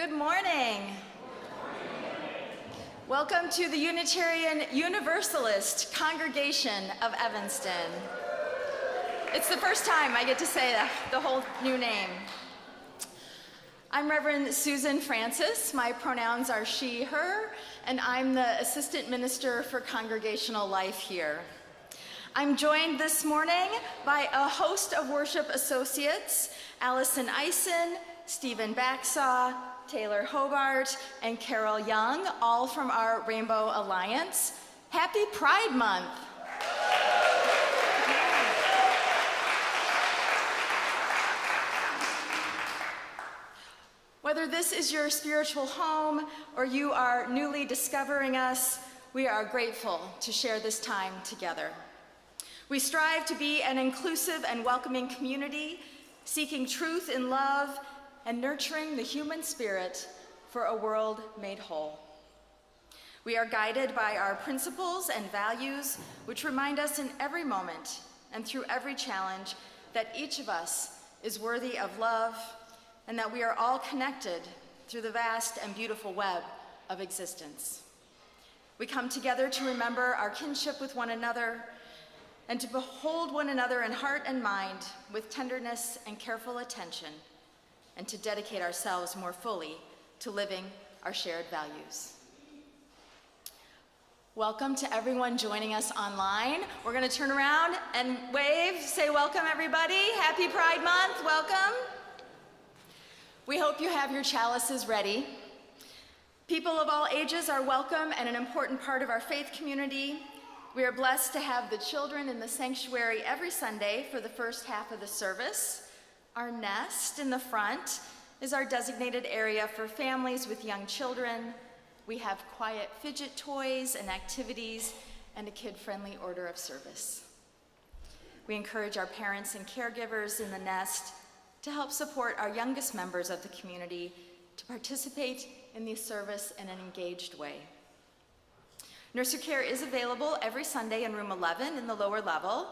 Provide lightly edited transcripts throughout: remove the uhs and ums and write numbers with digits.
Good morning. Welcome to the Unitarian Universalist congregation of Evanston. It's the first time I get to say the whole new name. I'm Reverend Susan Francis. My pronouns are she, her, and I'm the Assistant Minister for Congregational Life here. I'm joined this morning by a host of worship associates, Alison Issen, Stephen Baksa, Taylor Hobart, and Carol Young, all from our Rainbow Alliance. Happy Pride Month. Whether this is your spiritual home or you are newly discovering us, we are grateful to share this time together. We strive to be an inclusive and welcoming community, seeking truth in love and nurturing the human spirit for a world made whole. We are guided by our principles and values, which remind us in every moment and through every challenge that each of us is worthy of love and that we are all connected through the vast and beautiful web of existence. We come together to remember our kinship with one another and to behold one another in heart and mind with tenderness and careful attention, and to dedicate ourselves more fully to living our shared values. Welcome to everyone joining us online. We're going to turn around and wave, say welcome everybody. Happy Pride Month, welcome. We hope you have your chalices ready. People of all ages are welcome and an important part of our faith community. We are blessed to have the children in the sanctuary every Sunday for the first half of the service. Our nest in the front is our designated area for families with young children. We have quiet fidget toys and activities and a kid-friendly order of service. We encourage our parents and caregivers in the nest to help support our youngest members of the community to participate in the service in an engaged way. Nursery care is available every Sunday in room 11 in the lower level,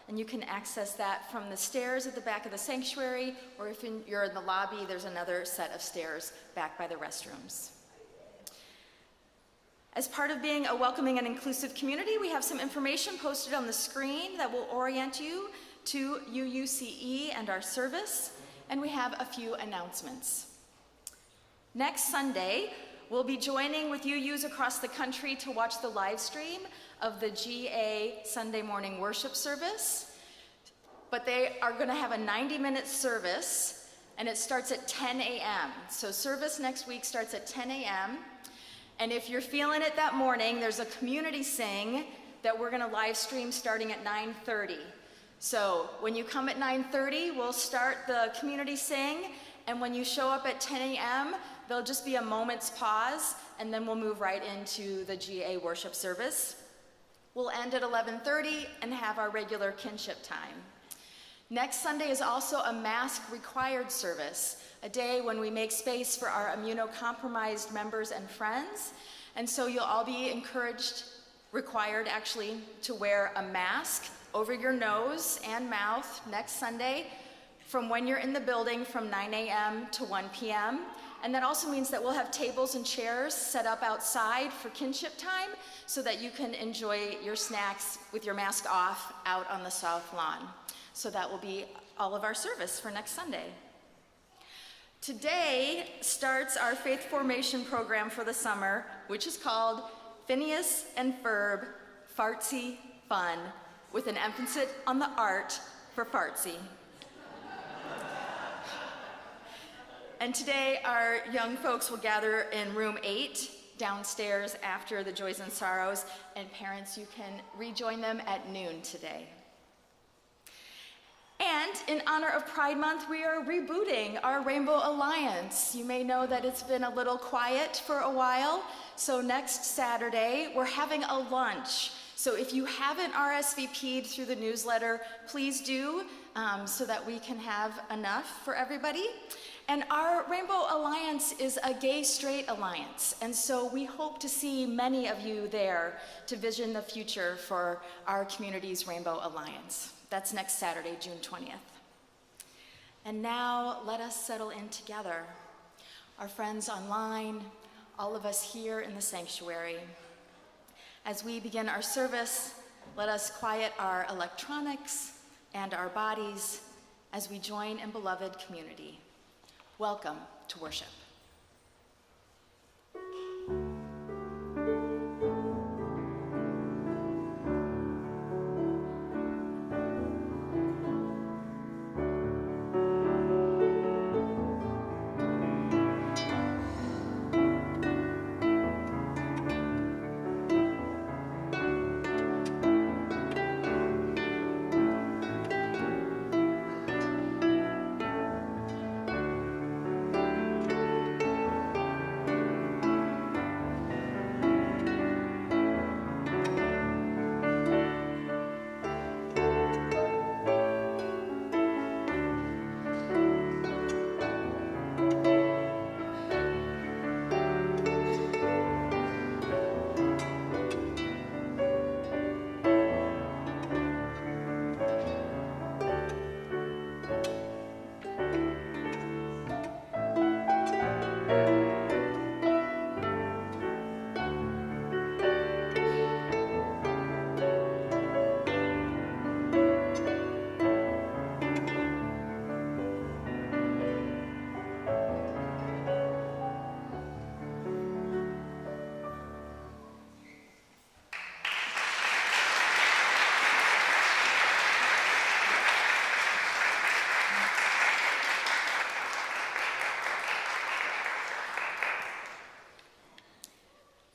and you can access that from the stairs at the back of the sanctuary, or if you're in the lobby, there's another set of stairs back by the restrooms. As part of being a welcoming and inclusive community, we have some information posted on the screen that will orient you to UUCE and our service, and we have a few announcements. Next Sunday, we'll be joining with UUs across the country to watch the live stream of the GA Sunday morning worship service, but they are going to have a 90-minute service, and it starts at 10 a.m. So service next week starts at 10 a.m., and if you're feeling it that morning, there's a community sing that we're going to live stream starting at 9:30. So when you come at 9:30, we'll start the community sing, and when you show up at 10 a.m., there'll just be a moment's pause, and then we'll move right into the GA worship service. We'll end at 11:30 and have our regular kinship time. Next Sunday is also a mask-required service, a day when we make space for our immunocompromised members and friends. And so you'll all be required actually, to wear a mask over your nose and mouth next Sunday from when you're in the building from 9 a.m. to 1 p.m. And that also means that we'll have tables and chairs set up outside for kinship time so that you can enjoy your snacks with your mask off out on the south lawn. So that will be all of our service for next Sunday. Today starts our faith formation program for the summer, which is called Phineas and Ferb Fartsy Fun, with an emphasis on the art for fartsy. And today, our young folks will gather in room 8 downstairs after the Joys and Sorrows, and parents, you can rejoin them at noon today. And in honor of Pride Month, we are rebooting our Rainbow Alliance. You may know that it's been a little quiet for a while, so next Saturday, we're having a lunch. So if you haven't RSVP'd through the newsletter, please do, so that we can have enough for everybody. And our Rainbow Alliance is a gay-straight alliance, and so we hope to see many of you there to vision the future for our community's Rainbow Alliance. That's next Saturday, June 20th. And now let us settle in together. our friends online, all of us here in the sanctuary. As we begin our service, let us quiet our electronics and our bodies as we join in beloved community. Welcome to worship.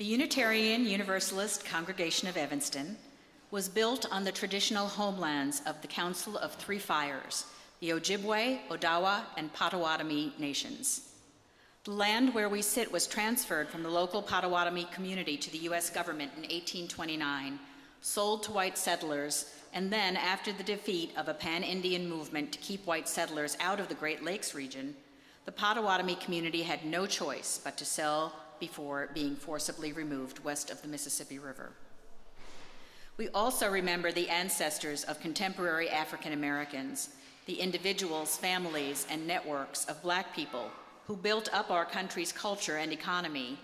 The Unitarian Universalist congregation of Evanston was built on the traditional homelands of the Council of Three Fires, the Ojibwe, Odawa, and Potawatomi nations. The land where we sit was transferred from the local Potawatomi community to the U.S. government in 1829, sold to white settlers, and then, after the defeat of a pan-Indian movement to keep white settlers out of the Great Lakes region, the Potawatomi community had no choice but to sell before being forcibly removed west of the Mississippi River. We also remember the ancestors of contemporary African Americans, the individuals, families, and networks of Black people who built up our country's culture and economy,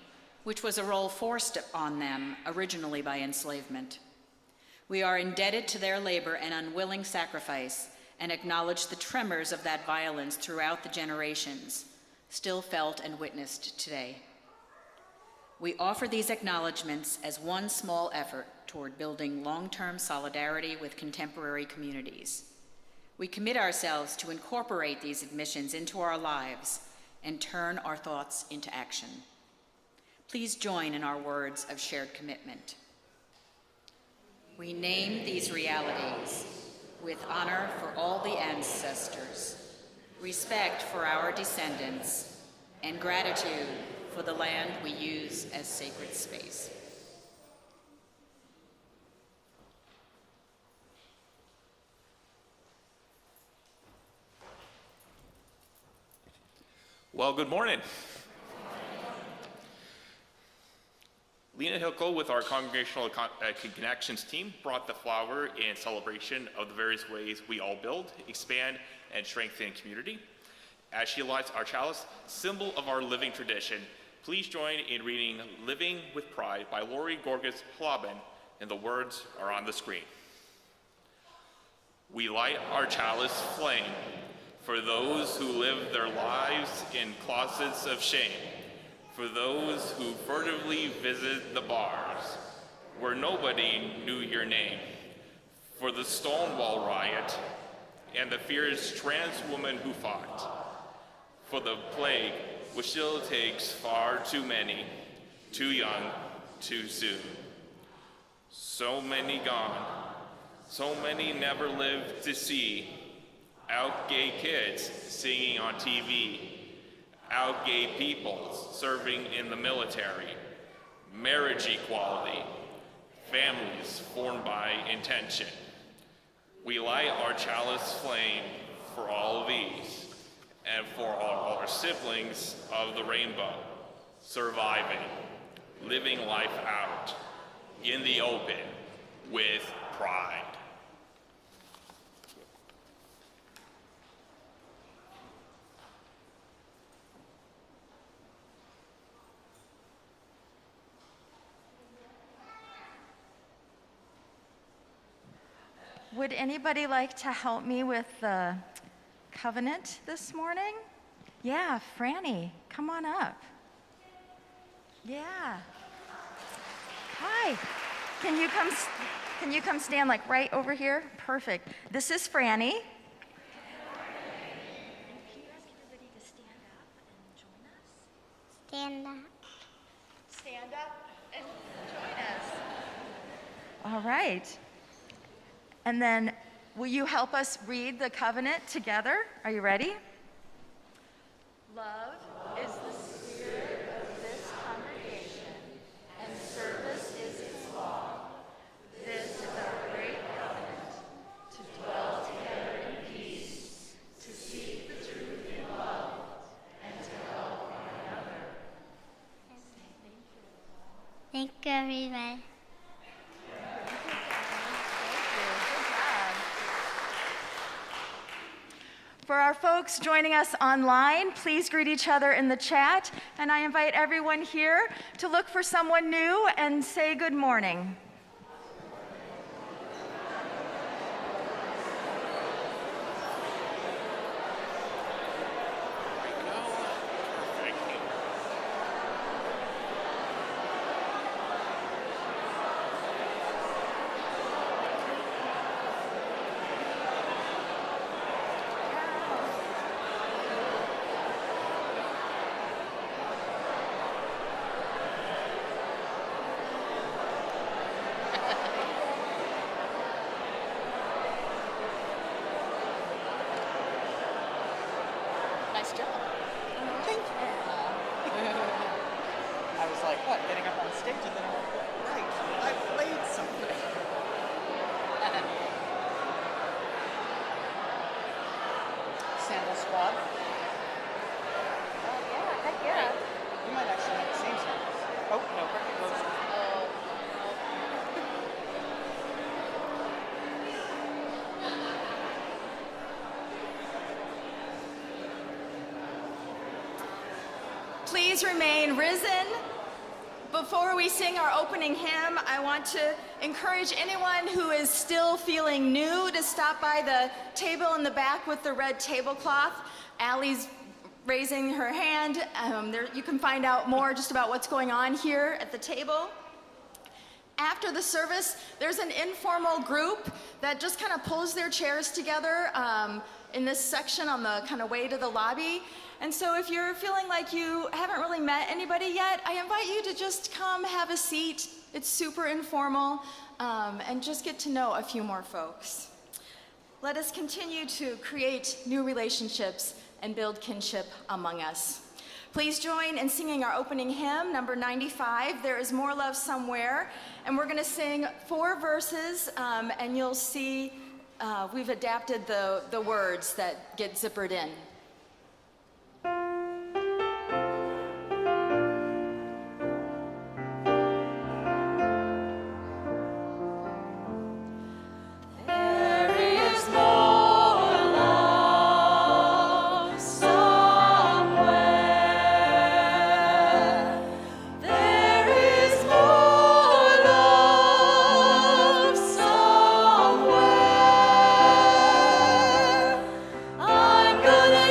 which was a role forced on them originally by enslavement. We are indebted to their labor and unwilling sacrifice and acknowledge the tremors of that violence throughout the generations, still felt and witnessed today. We offer these acknowledgments as one small effort toward building long-term solidarity with contemporary communities. We commit ourselves to incorporate these admissions into our lives and turn our thoughts into action. Please join in our words of shared commitment. We name these realities with honor for all the ancestors, respect for our descendants, and gratitude for the land we use as sacred space. Well, good morning. Lena Hilko with our Congregational Connections team brought the flower in celebration of the various ways we all build, expand, and strengthen community. As she lights our chalice, symbol of our living tradition, please join in reading Living with Pride by Lori Gorgas Hlaben, and the words are on the screen. We light our chalice flame for those who live their lives in closets of shame, for those who furtively visit the bars where nobody knew your name, for the Stonewall riot and the fierce trans woman who fought, for the plague which still takes far too many, too young, too soon. So many gone, so many never lived to see, out gay kids singing on TV, out gay people serving in the military, marriage equality, families formed by intention. We light our chalice flame for all of these, and for all our siblings of the rainbow, surviving, living life out in the open with pride. Would anybody like to help me with the covenant this morning? Yeah, Franny, come on up. Yeah. Hi. Can you come stand like right over here? Perfect. This is Franny. Can you ask everybody to stand up and join us? Stand up. Stand up and join us. All right. And then, will you help us read the covenant together? Are you ready? Love is the spirit of this congregation, and service is its law. This is our great covenant, to dwell together in peace, to seek the truth in love, and to help one another. Thank you, everyone. For our folks joining us online, please greet each other in the chat, and I invite everyone here to look for someone new and say good morning. Nice job. Thank you. I was like, what, getting up on stage? And then I'm like, right, I played something. Sandal squad. Oh, yeah, heck yeah. You might actually have the same sandals. Oh, no, perfect close. Please remain risen. Before we sing our opening hymn, I want to encourage anyone who is still feeling new to stop by the table in the back with the red tablecloth. Allie's raising her hand. You can find out more just about what's going on here at the table. After the service, there's an informal group that just kind of pulls their chairs together in this section on the kind of way to the lobby. And so if you're feeling like you haven't really met anybody yet, I invite you to just come have a seat. It's super informal, and just get to know a few more folks. Let us continue to create new relationships and build kinship among us. Please join in singing our opening hymn, number 95, There Is More Love Somewhere. And we're going to sing 4 verses, and you'll see we've adapted the words that get zippered in. Gonna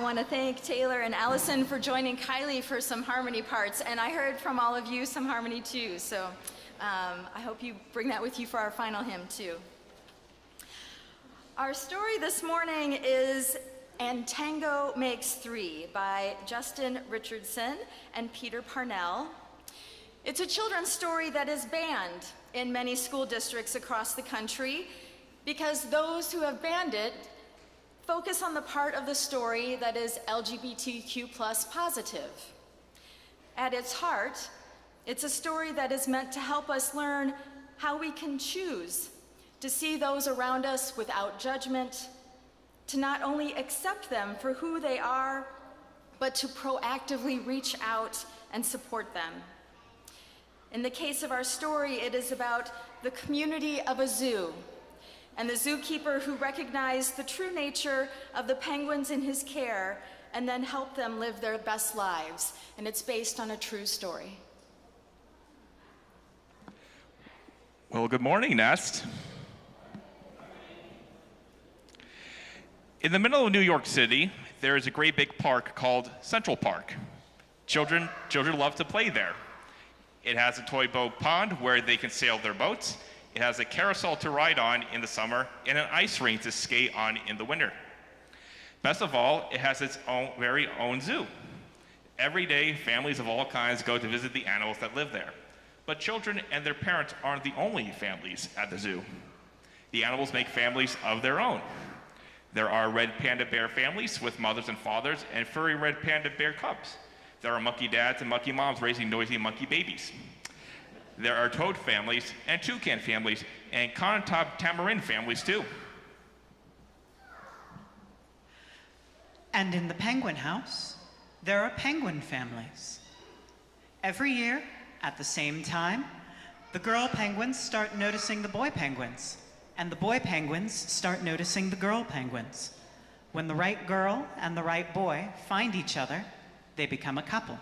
want to thank Taylor and Alison for joining Kiley for some harmony parts, and I heard from all of you some harmony too, so I hope you bring that with you for our final hymn too. Our story this morning is And Tango Makes Three by Justin Richardson and Peter Parnell. It's a children's story that is banned in many school districts across the country because those who have banned it focus on the part of the story that is LGBTQ+ positive. At its heart, it's a story that is meant to help us learn how we can choose to see those around us without judgment, to not only accept them for who they are, but to proactively reach out and support them. In the case of our story, it is about the community of a zoo and the zookeeper who recognized the true nature of the penguins in his care and then helped them live their best lives. And it's based on a true story. Well, good morning, Nest. In the middle of New York City, there is a great big park called Central Park. Children love to play there. It has a toy boat pond where they can sail their boats. It has a carousel to ride on in the summer and an ice rink to skate on in the winter. Best of all, it has its very own zoo. Every day, families of all kinds go to visit the animals that live there. But children and their parents aren't the only families at the zoo. The animals make families of their own. There are red panda bear families with mothers and fathers and furry red panda bear cubs. There are monkey dads and monkey moms raising noisy monkey babies. There are toad families and toucan families and cotton-top tamarin families too. And in the penguin house, there are penguin families. Every year, at the same time, the girl penguins start noticing the boy penguins, and the boy penguins start noticing the girl penguins. When the right girl and the right boy find each other, they become a couple.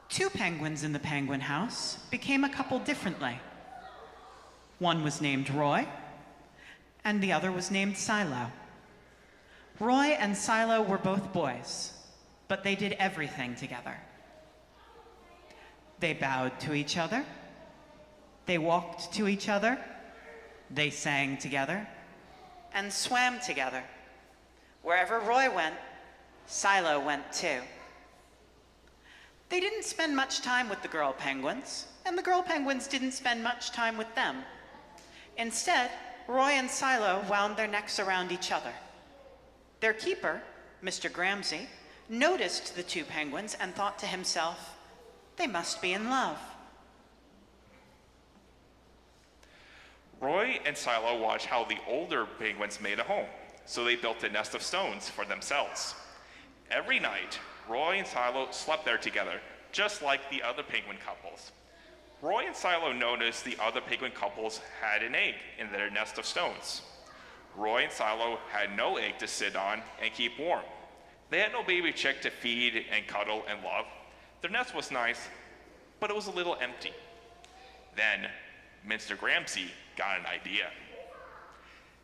Two penguins in the penguin house became a couple differently. One was named Roy, and the other was named Silo. Roy and Silo were both boys, but they did everything together. They bowed to each other, they walked to each other, they sang together, and swam together. Wherever Roy went, Silo went too. They didn't spend much time with the girl penguins, and the girl penguins didn't spend much time with them. Instead, Roy and Silo wound their necks around each other. Their keeper, Mr. Gramsci, noticed the two penguins and thought to himself, they must be in love. Roy and Silo watched how the older penguins made a home, so they built a nest of stones for themselves. Every night, Roy and Silo slept there together, just like the other penguin couples. Roy and Silo noticed the other penguin couples had an egg in their nest of stones. Roy and Silo had no egg to sit on and keep warm. They had no baby chick to feed and cuddle and love. Their nest was nice, but it was a little empty. Then, Mr. Gramsci got an idea.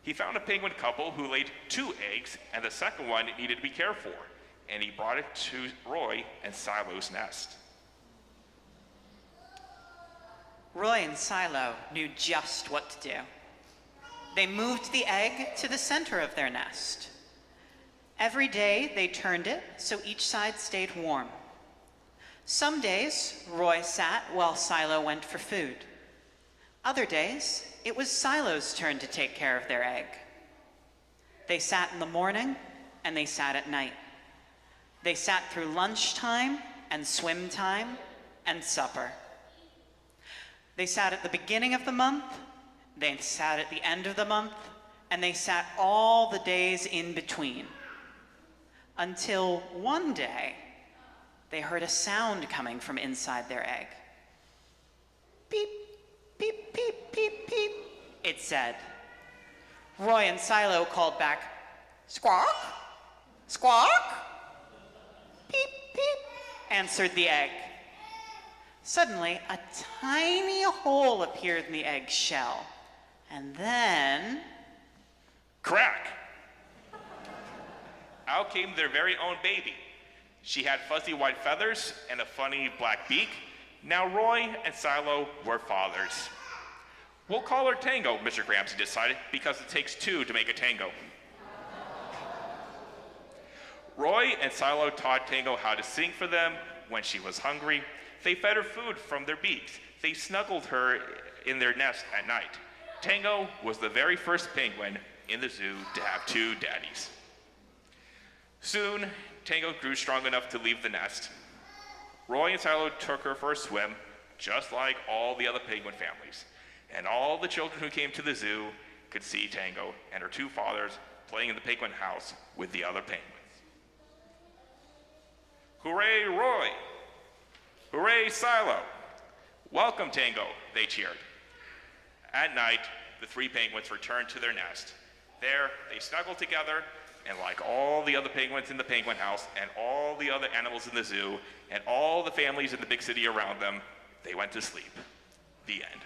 He found a penguin couple who laid 2 eggs, and the second one needed to be cared for, and he brought it to Roy and Silo's nest. Roy and Silo knew just what to do. They moved the egg to the center of their nest. Every day they turned it so each side stayed warm. Some days, Roy sat while Silo went for food. Other days, it was Silo's turn to take care of their egg. They sat in the morning and they sat at night. They sat through lunchtime and swim time and supper. They sat at the beginning of the month, they sat at the end of the month, and they sat all the days in between. Until one day, they heard a sound coming from inside their egg. Beep, beep, beep, beep, beep, it said. Roy and Silo called back, squawk, squawk. Beep, beep, answered the egg. Suddenly, a tiny hole appeared in the egg shell, and then... Crack! out came their very own baby. She had fuzzy white feathers and a funny black beak. Now Roy and Silo were fathers. We'll call her Tango, Mr. Gramsci decided, because it takes two to make a tango. Roy and Silo taught Tango how to sing for them when she was hungry. They fed her food from their beaks. They snuggled her in their nest at night. Tango was the very first penguin in the zoo to have two daddies. Soon, Tango grew strong enough to leave the nest. Roy and Silo took her for a swim, just like all the other penguin families. And all the children who came to the zoo could see Tango and her two fathers playing in the penguin house with the other penguins. Hooray, Roy! Hooray, Silo! Welcome, Tango, they cheered. At night, the three penguins returned to their nest. There, they snuggled together, and like all the other penguins in the penguin house, and all the other animals in the zoo, and all the families in the big city around them, they went to sleep. The end.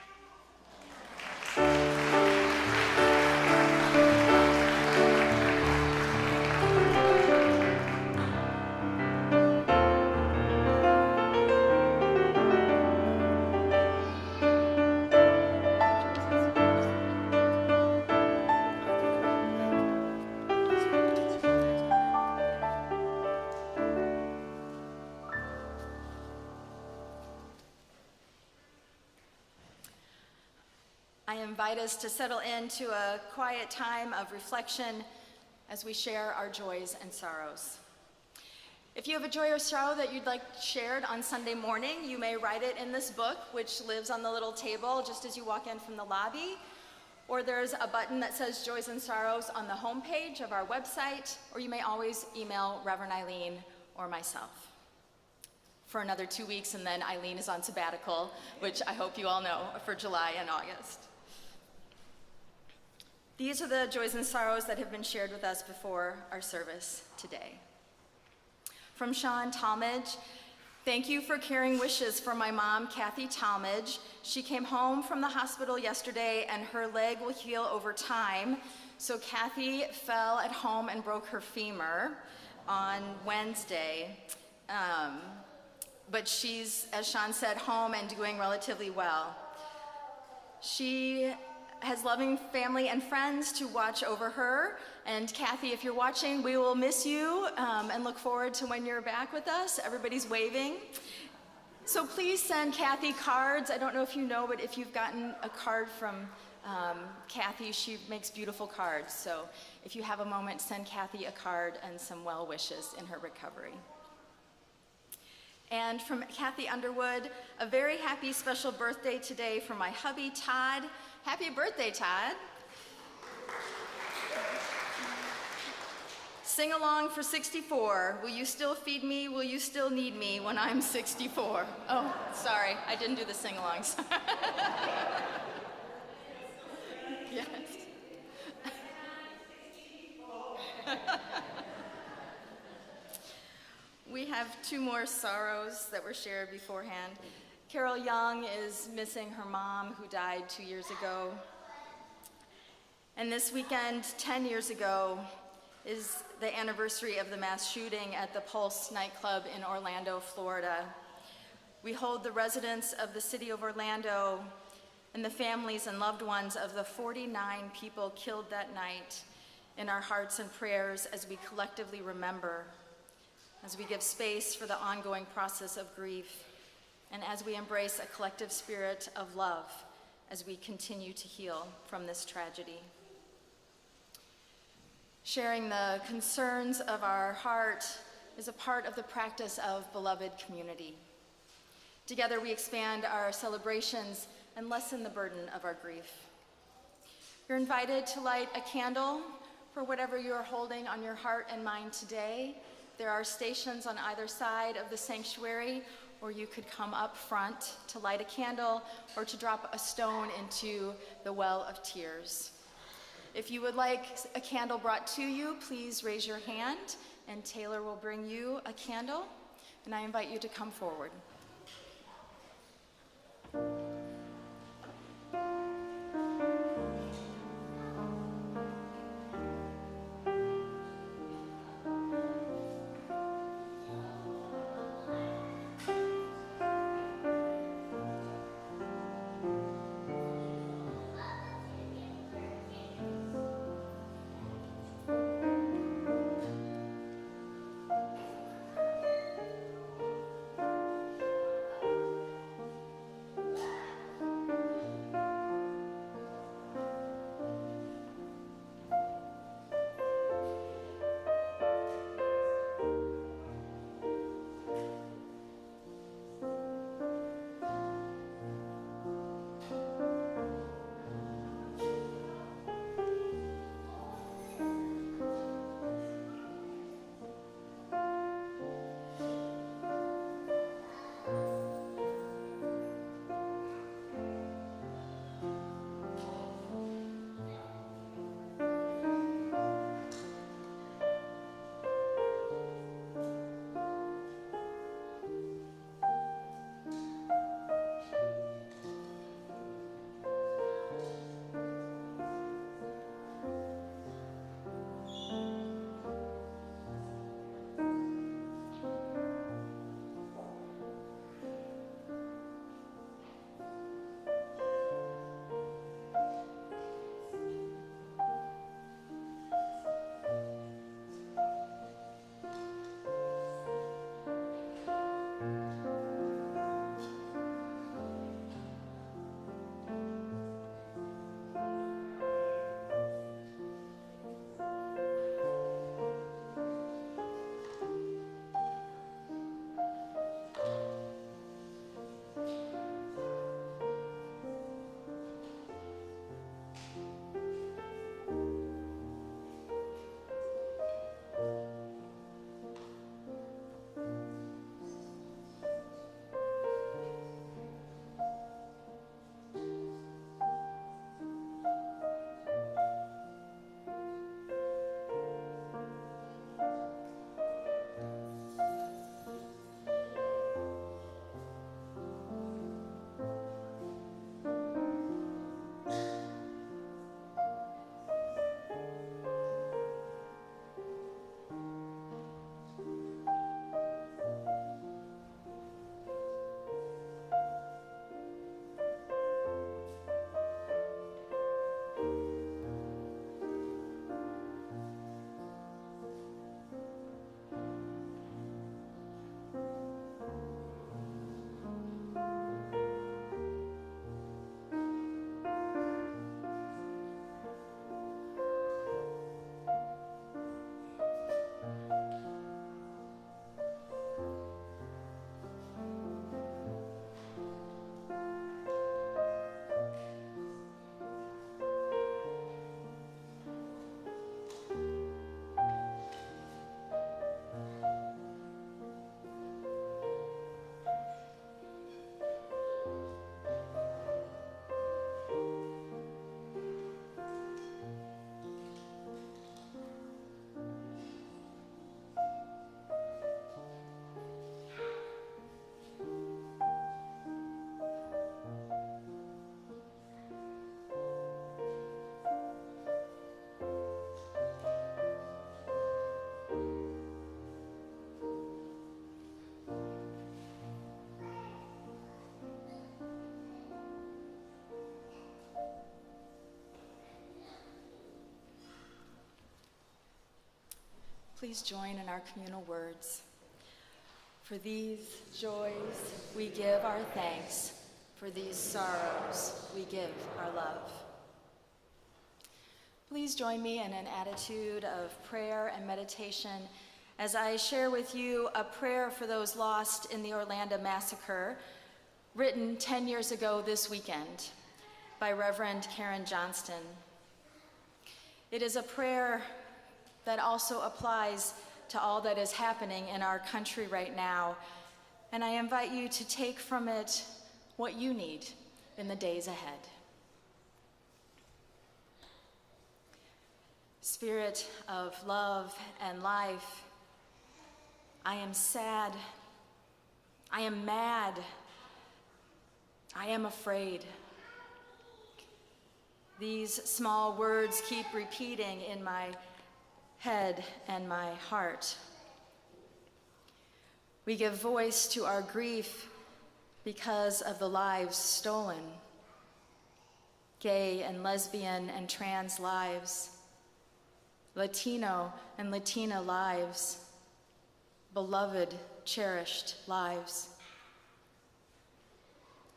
I invite us to settle into a quiet time of reflection as we share our joys and sorrows. If you have a joy or sorrow that you'd like shared on Sunday morning, you may write it in this book, which lives on the little table just as you walk in from the lobby. Or there's a button that says Joys and Sorrows on the homepage of our website, or you may always email Reverend Eileen or myself. For another 2 weeks, and then Eileen is on sabbatical, which I hope you all know, for July and August. These are the joys and sorrows that have been shared with us before our service today. From Sean Talmadge, thank you for carrying wishes for my mom, Kathy Talmadge. She came home from the hospital yesterday and her leg will heal over time. So Kathy fell at home and broke her femur on Wednesday. But she's, as Sean said, home and doing relatively well. She has loving family and friends to watch over her. And Kathy, if you're watching, we will miss you and look forward to when you're back with us. Everybody's waving. So please send Kathy cards. I don't know if you know, but if you've gotten a card from Kathy, she makes beautiful cards. So if you have a moment, send Kathy a card and some well wishes in her recovery. And from Kathy Underwood, a very happy special birthday today for my hubby, Todd. Happy birthday, Todd. Sing along for 64. Will you still feed me? Will you still need me when I'm 64? Oh, sorry, I didn't do the sing-alongs. Yes. We have two more sorrows that were shared beforehand. Carol Young is missing her mom, who died 2 years ago. And this weekend, 10 years ago, is the anniversary of the mass shooting at the Pulse nightclub in Orlando, Florida. We hold the residents of the city of Orlando and the families and loved ones of the 49 people killed that night in our hearts and prayers as we collectively remember, as we give space for the ongoing process of grief, and as we embrace a collective spirit of love as we continue to heal from this tragedy. Sharing the concerns of our heart is a part of the practice of beloved community. Together we expand our celebrations and lessen the burden of our grief. You're invited to light a candle for whatever you're holding on your heart and mind today. There are stations on either side of the sanctuary, or you could come up front to light a candle or to drop a stone into the well of tears. If you would like a candle brought to you, please raise your hand and Taylor will bring you a candle, and I invite you to come forward. Please join in our communal words. For these joys we give our thanks, for these sorrows we give our love. Please join me in an attitude of prayer and meditation as I share with you a prayer for those lost in the Orlando massacre, written 10 years ago this weekend by Reverend Karen Johnston. It is a prayer that also applies to all that is happening in our country right now, and I invite you to take from it what you need in the days ahead. Spirit of love and life, I am sad, I am mad, I am afraid. These small words keep repeating in my head and my heart. We give voice to our grief because of the lives stolen, gay and lesbian and trans lives, Latino and Latina lives, beloved, cherished lives.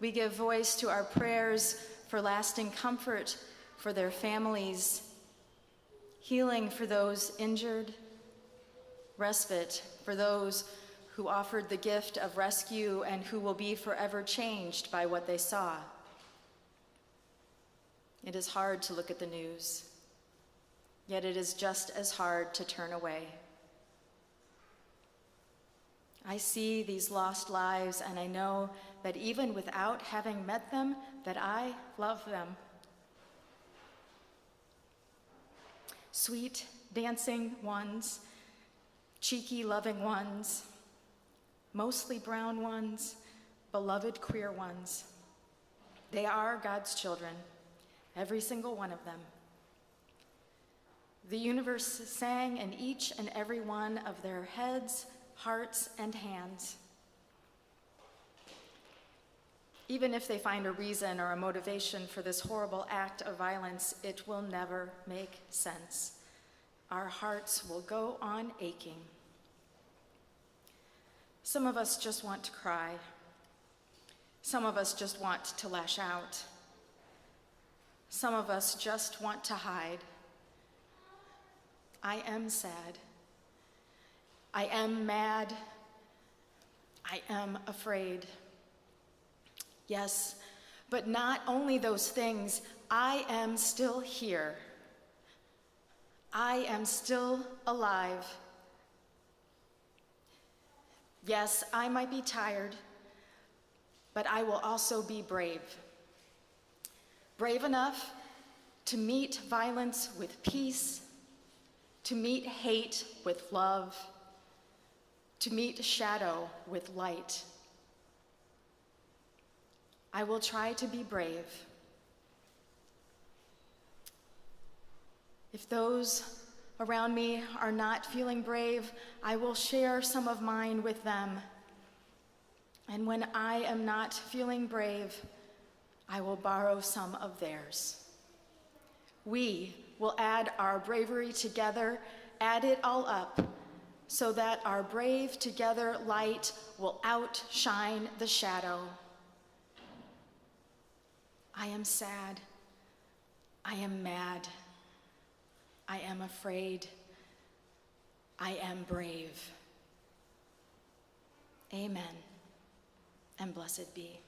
We give voice to our prayers for lasting comfort for their families, healing for those injured, respite for those who offered the gift of rescue and who will be forever changed by what they saw. It is hard to look at the news, yet it is just as hard to turn away. I see these lost lives, and I know that even without having met them, that I love them. Sweet, dancing ones, cheeky, loving ones, mostly brown ones, beloved queer ones. They are God's children, every single one of them. The universe sang in each and every one of their heads, hearts, and hands. Even if they find a reason or a motivation for this horrible act of violence, it will never make sense. Our hearts will go on aching. Some of us just want to cry. Some of us just want to lash out. Some of us just want to hide. I am sad. I am mad. I am afraid. Yes, but not only those things, I am still here. I am still alive. Yes, I might be tired, but I will also be brave. Brave enough to meet violence with peace, to meet hate with love, to meet shadow with light. I will try to be brave. If those around me are not feeling brave, I will share some of mine with them. And when I am not feeling brave, I will borrow some of theirs. We will add our bravery together, add it all up, so that our brave together light will outshine the shadow. I am sad. I am mad. I am afraid. I am brave. Amen, and blessed be.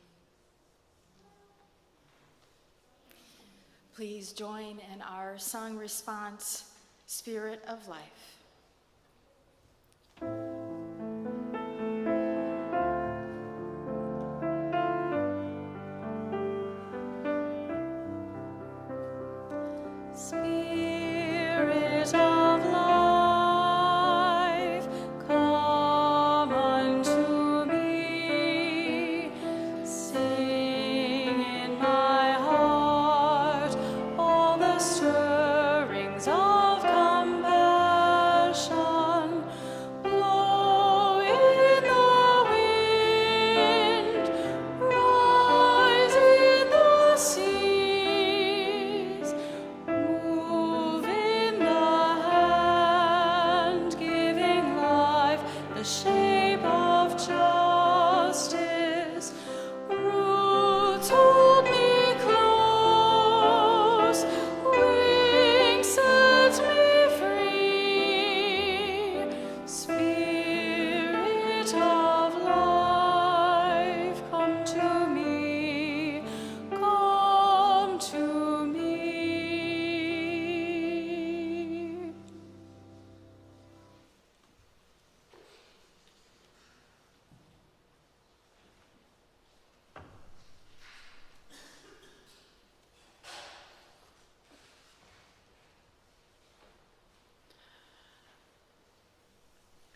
Please join in our song response, Spirit of Life. Spirit of life, come unto me. Sing in my heart all the stirrings of compassion. hold me close, wings set me free. Spirit of life, come to me, come to me.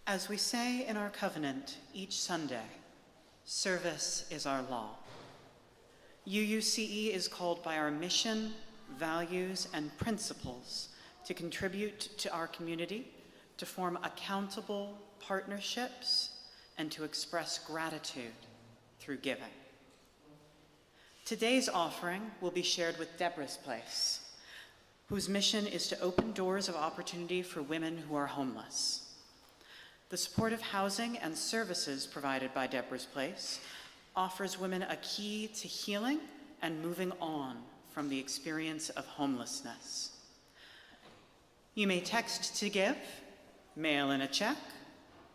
As we say in our covenant each Sunday, service is our law. UUCE is called by our mission, values, and principles to contribute to our community, to form accountable partnerships, and to express gratitude through giving. Today's offering will be shared with Deborah's Place, whose mission is to open doors of opportunity for women who are homeless. The supportive housing and services provided by Deborah's Place offers women a key to healing and moving on from the experience of homelessness. You may text to give, mail in a check,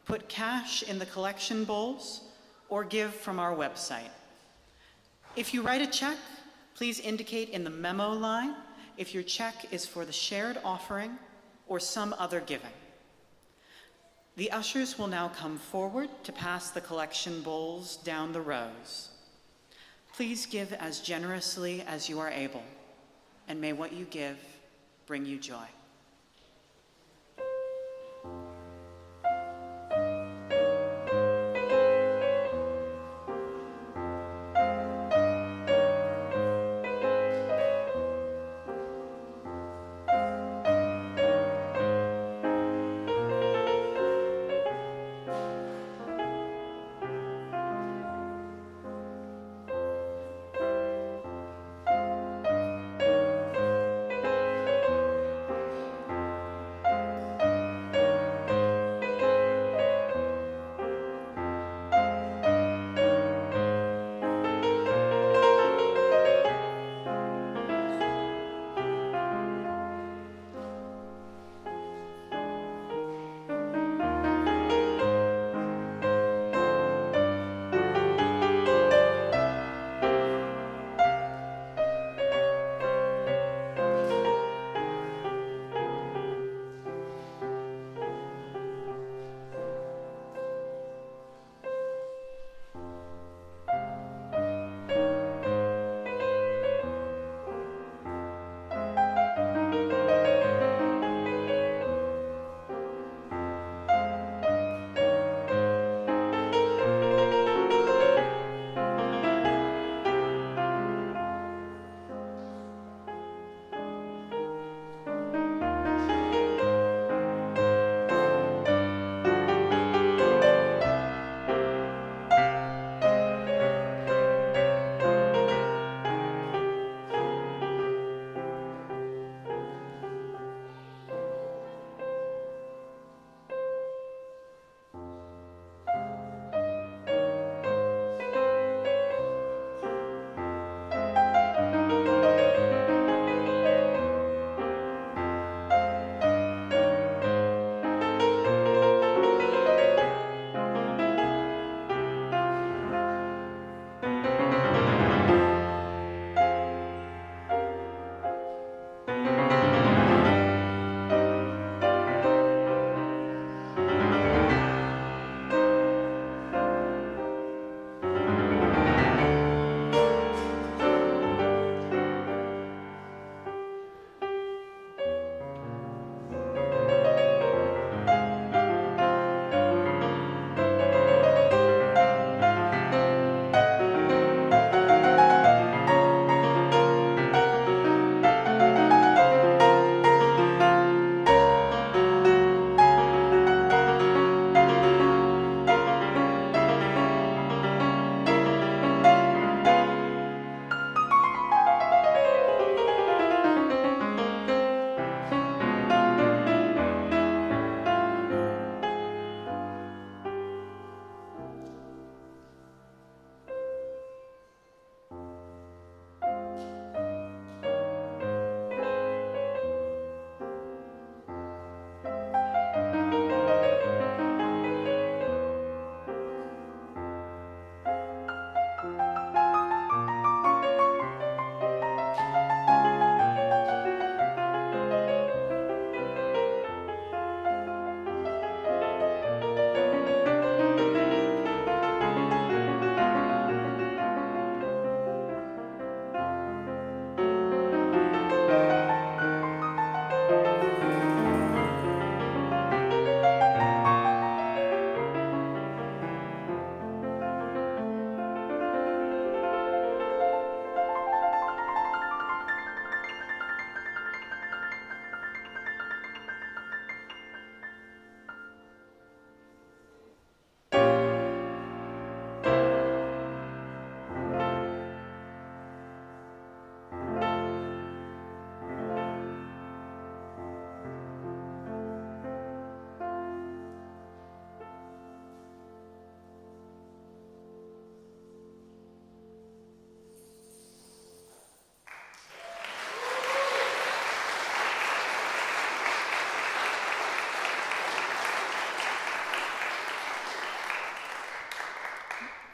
put cash in the collection bowls, or give from our website. If you write a check, please indicate in the memo line if your check is for the shared offering or some other giving. The ushers will now come forward to pass the collection bowls down the rows. Please give as generously as you are able, and may what you give bring you joy.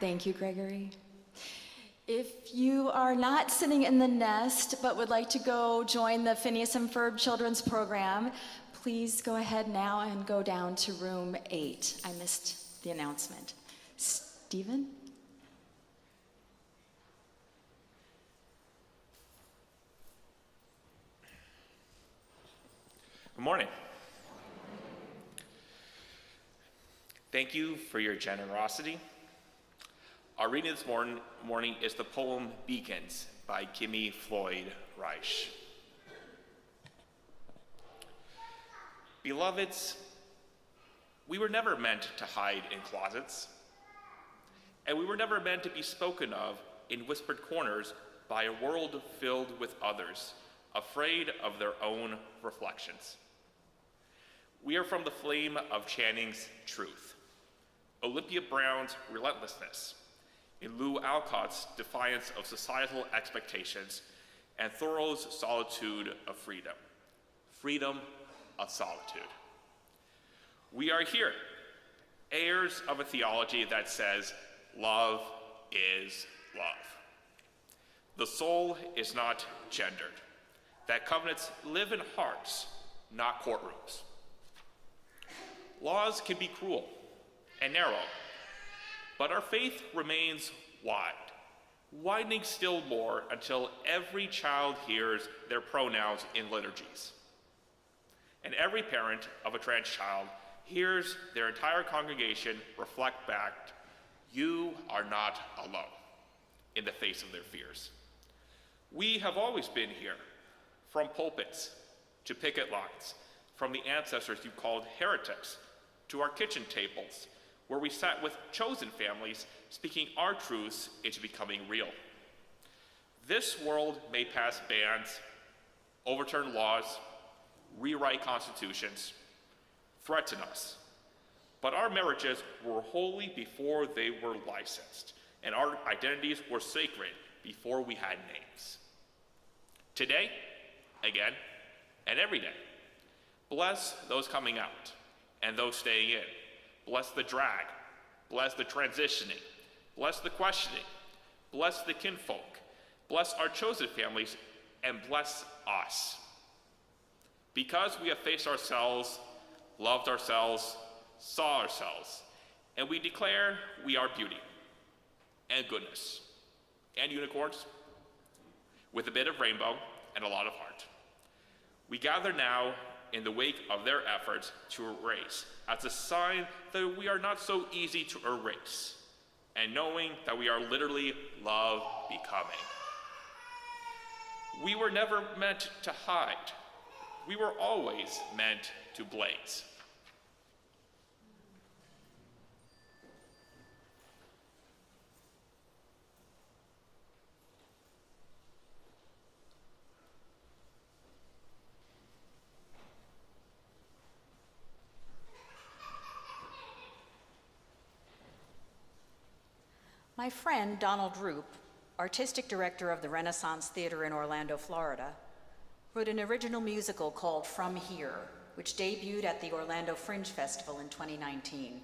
Thank you, Gregory. If you are not sitting in the nest but would like to go join the Phineas and Ferb Children's Program, please go ahead now and go down to room 8. I missed the announcement. Stephen? Good morning. Thank you for your generosity. Our reading this morning is the poem Beacons by Kimmy Floyd Reich. Beloveds, we were never meant to hide in closets, and we were never meant to be spoken of in whispered corners by a world filled with others, afraid of their own reflections. We are from the flame of Channing's truth, Olympia Brown's relentlessness, in Lou Alcott's defiance of societal expectations, and Thoreau's solitude of freedom. Freedom of solitude. We are here, heirs of a theology that says love is love. The soul is not gendered, that covenants live in hearts, not courtrooms. Laws can be cruel and narrow, but our faith remains wide, widening still more until every child hears their pronouns in liturgies. And every parent of a trans child hears their entire congregation reflect back, "You are not alone," in the face of their fears. We have always been here, from pulpits to picket lines, from the ancestors you called heretics to our kitchen tables, where we sat with chosen families speaking our truths into becoming real. This world may pass bans, overturn laws, rewrite constitutions, threaten us, but our marriages were holy before they were licensed, and our identities were sacred before we had names. Today, again, and every day, bless those coming out and those staying in. Bless the drag, bless the transitioning, bless the questioning, bless the kinfolk, bless our chosen families, and bless us. Because we have faced ourselves, loved ourselves, saw ourselves, and we declare we are beauty and goodness and unicorns with a bit of rainbow and a lot of heart. We gather now in the wake of their efforts to erase, as a sign that we are not so easy to erase, and knowing that we are literally love becoming. We were never meant to hide. We were always meant to blaze. My friend Donald Roop, artistic director of the Renaissance Theater in Orlando, Florida, wrote an original musical called From Here, which debuted at the Orlando Fringe Festival in 2019.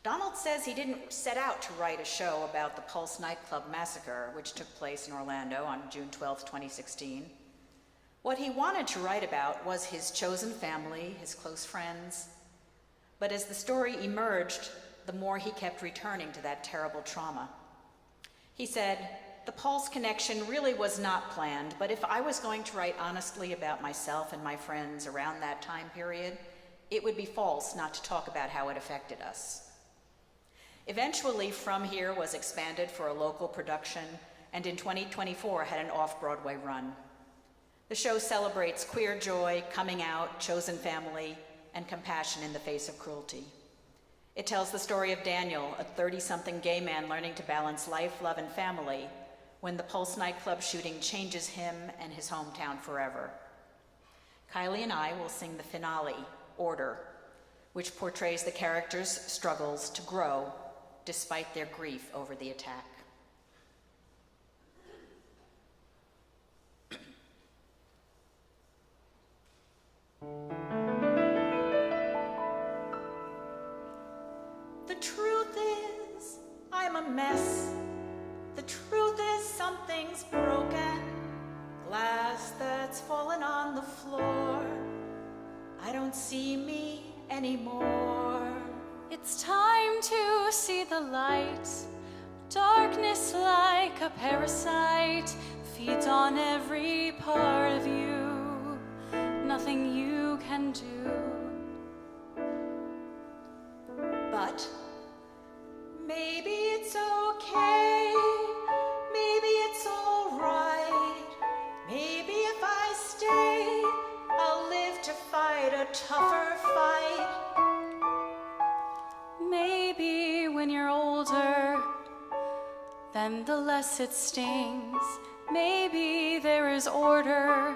Donald says he didn't set out to write a show about the Pulse nightclub massacre, which took place in Orlando on June 12, 2016. What he wanted to write about was his chosen family, his close friends. But as the story emerged, the more he kept returning to that terrible trauma. He said, "The Pulse connection really was not planned, but if I was going to write honestly about myself and my friends around that time period, it would be false not to talk about how it affected us." Eventually, From Here was expanded for a local production, and in 2024 had an off-Broadway run. The show celebrates queer joy, coming out, chosen family, and compassion in the face of cruelty. It tells the story of Daniel, a 30-something gay man learning to balance life, love, and family when the Pulse nightclub shooting changes him and his hometown forever. Kiley and I will sing the finale, Order, which portrays the characters' struggles to grow despite their grief over the attack. The truth is, I'm won't see me anymore. It's time to see the light. Darkness like a parasite feeds on every part of you. Nothing you can do. But maybe it's okay. Maybe it's all right. Maybe if I stay, I'll live to fight a tougher fight. Maybe when you're older, then the less it stings. Maybe there is order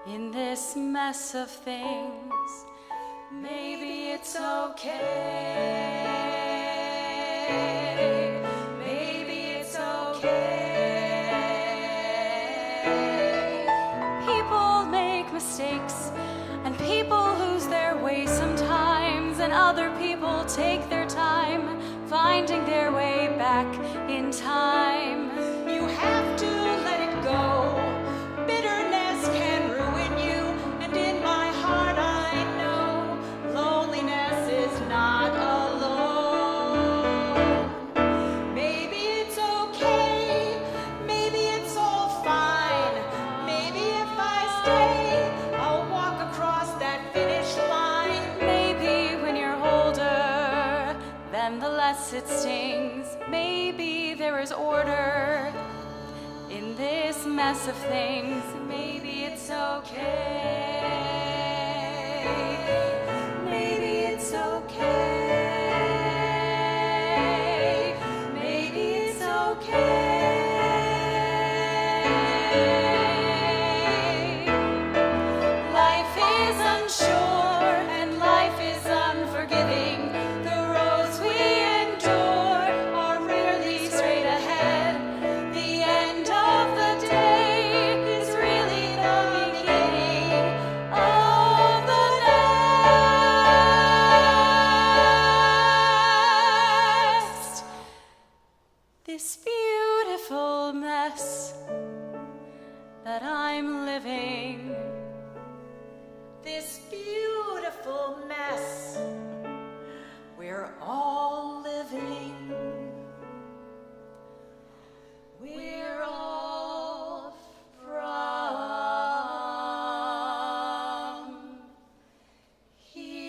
in this mess of things. Maybe it's okay. Maybe it's okay. People make mistakes, and people lose their way sometimes, and other people take their time finding their way back in time. You have to let it go. Bitterness can ruin you, and in my heart I know loneliness is not alone. Maybe it's okay. Maybe it's all fine. Maybe if I stay, I'll walk across that finish line. Maybe when you're older, then the less it stings. Maybe there is order in this mess of things. Maybe it's okay. Maybe it's okay. Maybe it's okay. Life is unsure and life is unforgiving. The roads we endure are rarely straight ahead. The end of the day is really the beginning of the next. This beautiful mess that I'm living. This beautiful mess we're all living. We're all from here.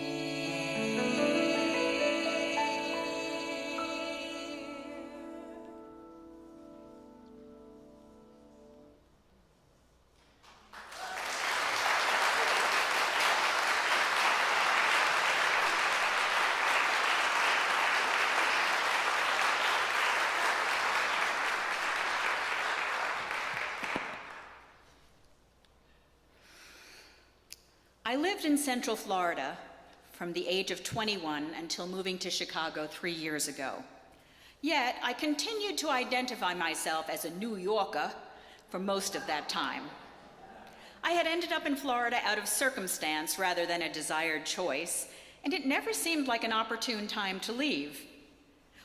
I lived in Central Florida from the age of 21 until moving to Chicago 3 years ago. Yet, I continued to identify myself as a New Yorker for most of that time. I had ended up in Florida out of circumstance rather than a desired choice, and it never seemed like an opportune time to leave.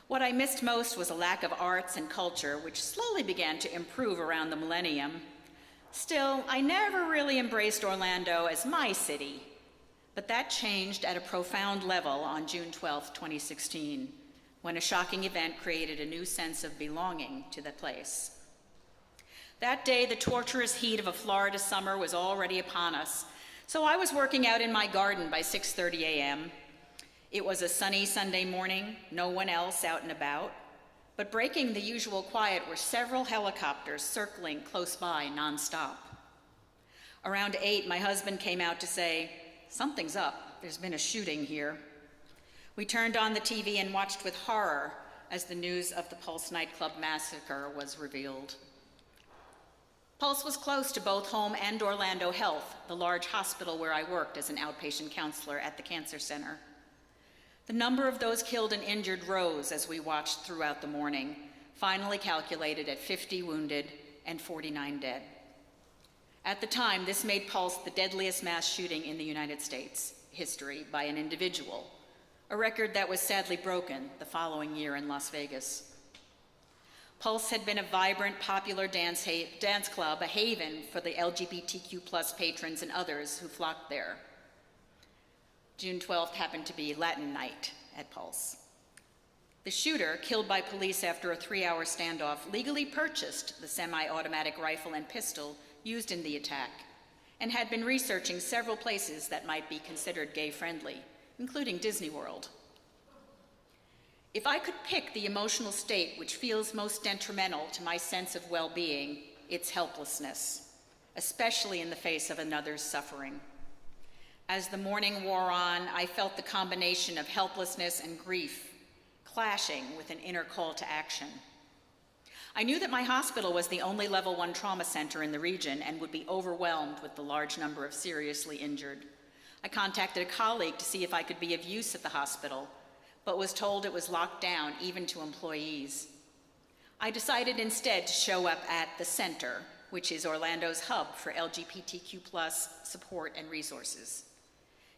What I missed most was a lack of arts and culture, which slowly began to improve around the millennium. Still, I never really embraced Orlando as my city, but that changed at a profound level on June 12, 2016, when a shocking event created a new sense of belonging to the place. That day, the torturous heat of a Florida summer was already upon us, so I was working out in my garden by 6:30 a.m. It was a sunny Sunday morning, no one else out and about, but breaking the usual quiet were several helicopters circling close by nonstop. Around 8, my husband came out to say, "Something's up, there's been a shooting here." We turned on the TV and watched with horror as the news of the Pulse nightclub massacre was revealed. Pulse was close to both home and Orlando Health, the large hospital where I worked as an outpatient counselor at the cancer center. The number of those killed and injured rose as we watched throughout the morning, finally calculated at 50 wounded and 49 dead. At the time, this made Pulse the deadliest mass shooting in the United States history by an individual, a record that was sadly broken the following year in Las Vegas. Pulse had been a vibrant, popular dance club, a haven for the LGBTQ+ patrons and others who flocked there. June 12th happened to be Latin night at Pulse. The shooter, killed by police after a 3-hour standoff, legally purchased the semi-automatic rifle and pistol used in the attack and had been researching several places that might be considered gay-friendly, including Disney World. If I could pick the emotional state which feels most detrimental to my sense of well-being, it's helplessness, especially in the face of another's suffering. As the morning wore on, I felt the combination of helplessness and grief clashing with an inner call to action. I knew that my hospital was the only level 1 trauma center in the region and would be overwhelmed with the large number of seriously injured. I contacted a colleague to see if I could be of use at the hospital, but was told it was locked down even to employees. I decided instead to show up at the center, which is Orlando's hub for LGBTQ+ support and resources.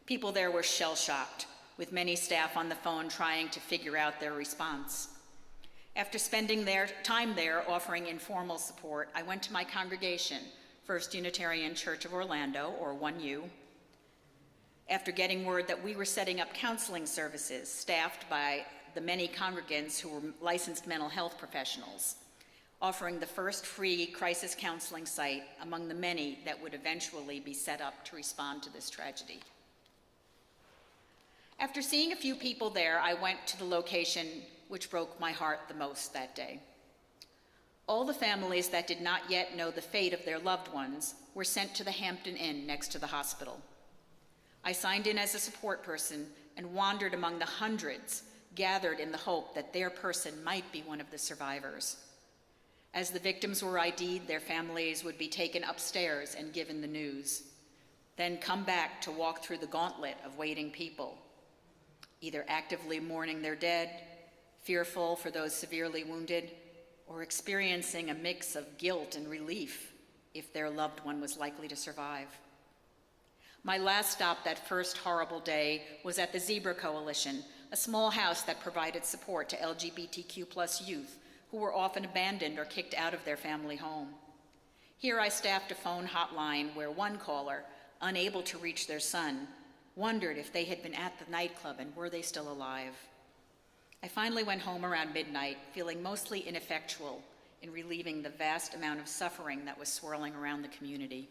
People there were shell-shocked, with many staff on the phone trying to figure out their response. After spending their time there offering informal support, I went to my congregation, First Unitarian Church of Orlando, or 1U, after getting word that we were setting up counseling services staffed by the many congregants who were licensed mental health professionals, offering the first free crisis counseling site among the many that would eventually be set up to respond to this tragedy. After seeing a few people there, I went to the location which broke my heart the most that day. All the families that did not yet know the fate of their loved ones were sent to the Hampton Inn next to the hospital. I signed in as a support person and wandered among the hundreds gathered in the hope that their person might be one of the survivors. As the victims were ID'd, their families would be taken upstairs and given the news, then come back to walk through the gauntlet of waiting people, either actively mourning their dead, fearful for those severely wounded, or experiencing a mix of guilt and relief if their loved one was likely to survive. My last stop that first horrible day was at the Zebra Coalition, a small house that provided support to LGBTQ+ youth who were often abandoned or kicked out of their family home. Here I staffed a phone hotline where one caller, unable to reach their son, wondered if they had been at the nightclub and were they still alive. I finally went home around midnight, feeling mostly ineffectual in relieving the vast amount of suffering that was swirling around the community.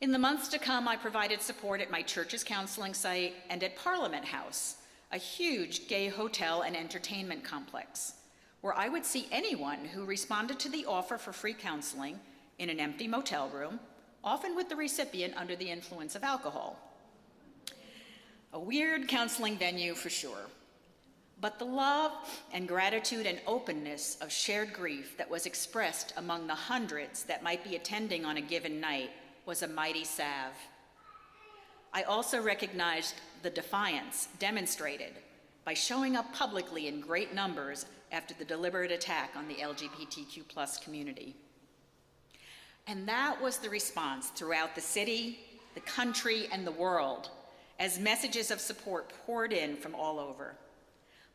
In the months to come, I provided support at my church's counseling site and at Parliament House, a huge gay hotel and entertainment complex, where I would see anyone who responded to the offer for free counseling in an empty motel room, often with the recipient under the influence of alcohol. A weird counseling venue for sure. But the love and gratitude and openness of shared grief that was expressed among the hundreds that might be attending on a given night was a mighty salve. I also recognized the defiance demonstrated by showing up publicly in great numbers after the deliberate attack on the LGBTQ+ community. And that was the response throughout the city, the country, and the world as messages of support poured in from all over.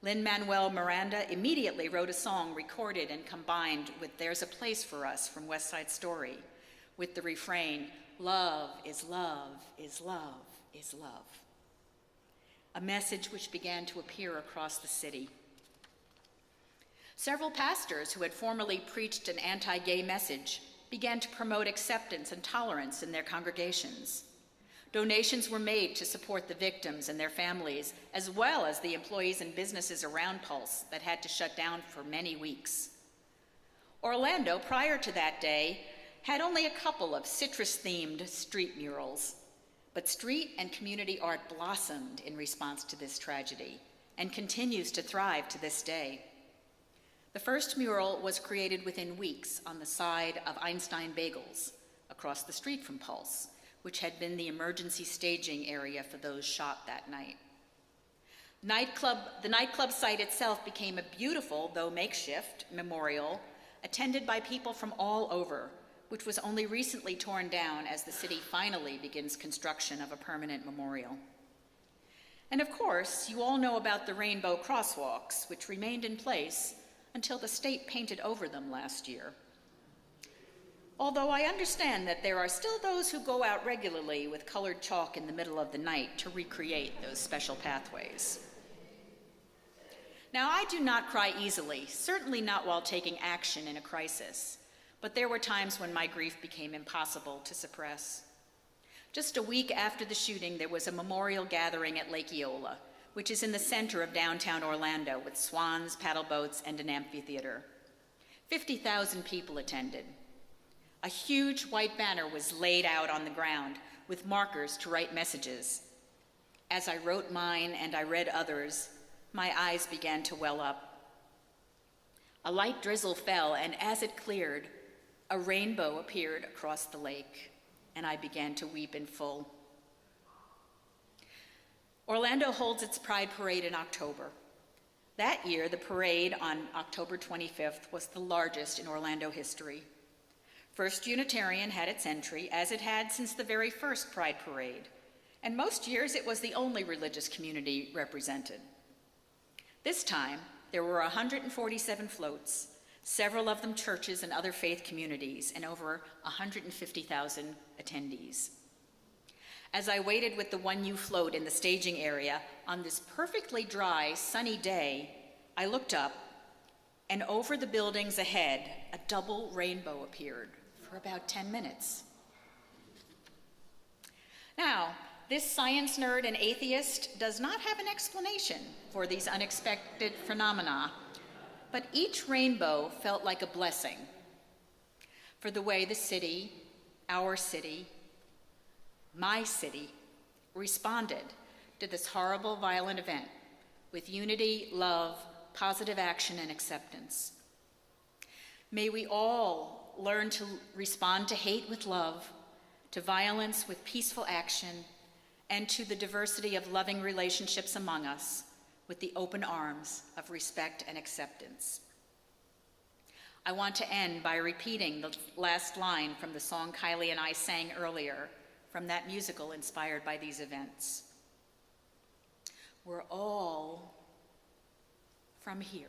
Lin-Manuel Miranda immediately wrote a song recorded and combined with There's a Place for Us from West Side Story, with the refrain, love is love is love is love. A message which began to appear across the city. Several pastors who had formerly preached an anti-gay message began to promote acceptance and tolerance in their congregations. Donations were made to support the victims and their families, as well as the employees and businesses around Pulse that had to shut down for many weeks. Orlando, prior to that day, had only a couple of citrus-themed street murals, but street and community art blossomed in response to this tragedy and continues to thrive to this day. The first mural was created within weeks on the side of Einstein Bagels, across the street from Pulse, which had been the emergency staging area for those shot that night. The nightclub site itself became a beautiful, though makeshift, memorial attended by people from all over, which was only recently torn down as the city finally begins construction of a permanent memorial. And of course, you all know about the rainbow crosswalks, which remained in place until the state painted over them last year. Although I understand that there are still those who go out regularly with colored chalk in the middle of the night to recreate those special pathways. Now, I do not cry easily, certainly not while taking action in a crisis, but there were times when my grief became impossible to suppress. Just a week after the shooting, there was a memorial gathering at Lake Eola, which is in the center of downtown Orlando with swans, paddle boats, and an amphitheater. 50,000 people attended. A huge white banner was laid out on the ground with markers to write messages. As I wrote mine and I read others, my eyes began to well up. A light drizzle fell, and as it cleared, a rainbow appeared across the lake, and I began to weep in full. Orlando holds its Pride Parade in October. That year, the parade on October 25th was the largest in Orlando history. First Unitarian had its entry, as it had since the very first Pride Parade, and most years it was the only religious community represented. This time, there were 147 floats, several of them churches and other faith communities, and over 150,000 attendees. As I waited with the 1U float in the staging area on this perfectly dry, sunny day, I looked up, and over the buildings ahead, a double rainbow appeared for about 10 minutes. Now, this science nerd and atheist does not have an explanation for these unexpected phenomena, but each rainbow felt like a blessing for the way the city, our city, my city, responded to this horrible, violent event with unity, love, positive action, and acceptance. May we all learn to respond to hate with love, to violence with peaceful action, and to the diversity of loving relationships among us with the open arms of respect and acceptance. I want to end by repeating the last line from the song Kiley and I sang earlier from that musical inspired by these events. We're all from here.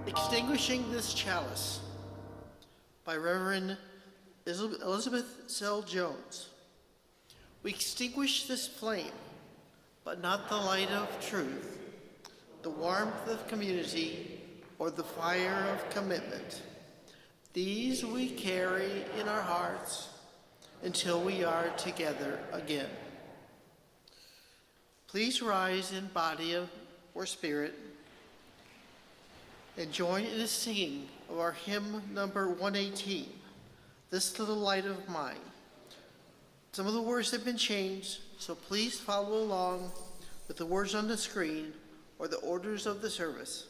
Extinguishing This Chalice by Reverend Elizabeth Sell Jones. We extinguish this flame, but not the light of truth, the warmth of community, or the fire of commitment. These we carry in our hearts until we are together again. Please rise in body or spirit and join in the singing of our hymn number 118, This Little Light of Mine. Some of the words have been changed, so please follow along with the words on the screen or the orders of the service.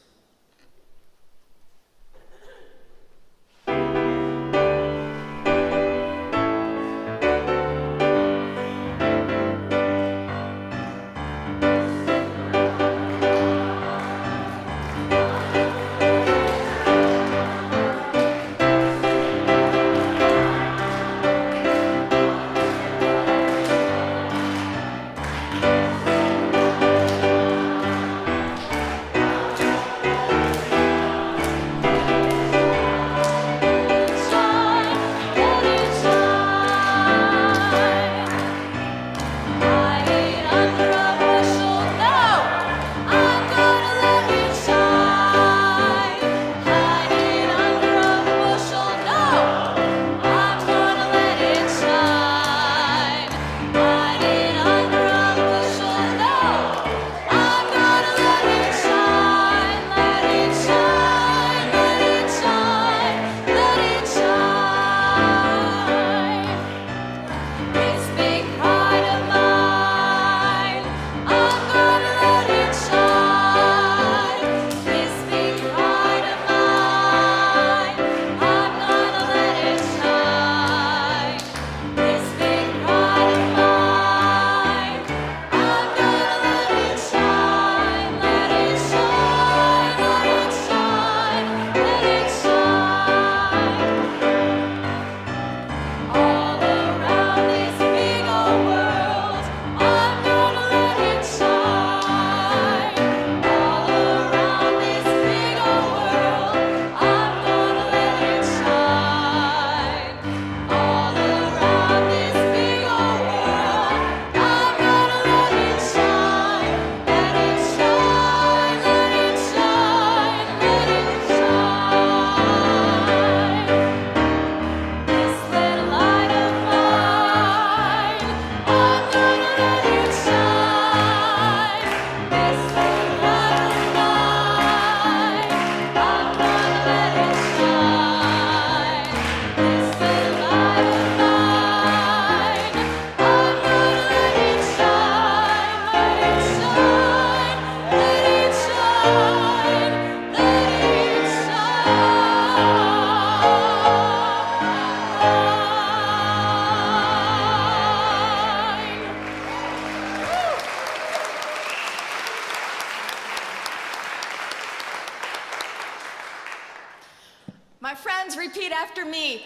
My friends, repeat after me.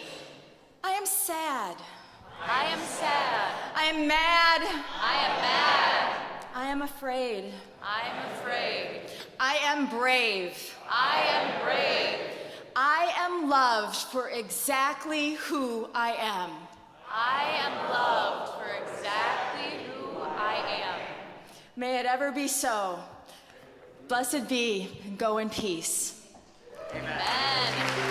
I am sad. I am sad. I am mad. I am mad. I am afraid. I am afraid. I am brave. I am brave. I am loved for exactly who I am. I am loved for exactly who I am. May it ever be so. Blessed be, and go in peace. Amen.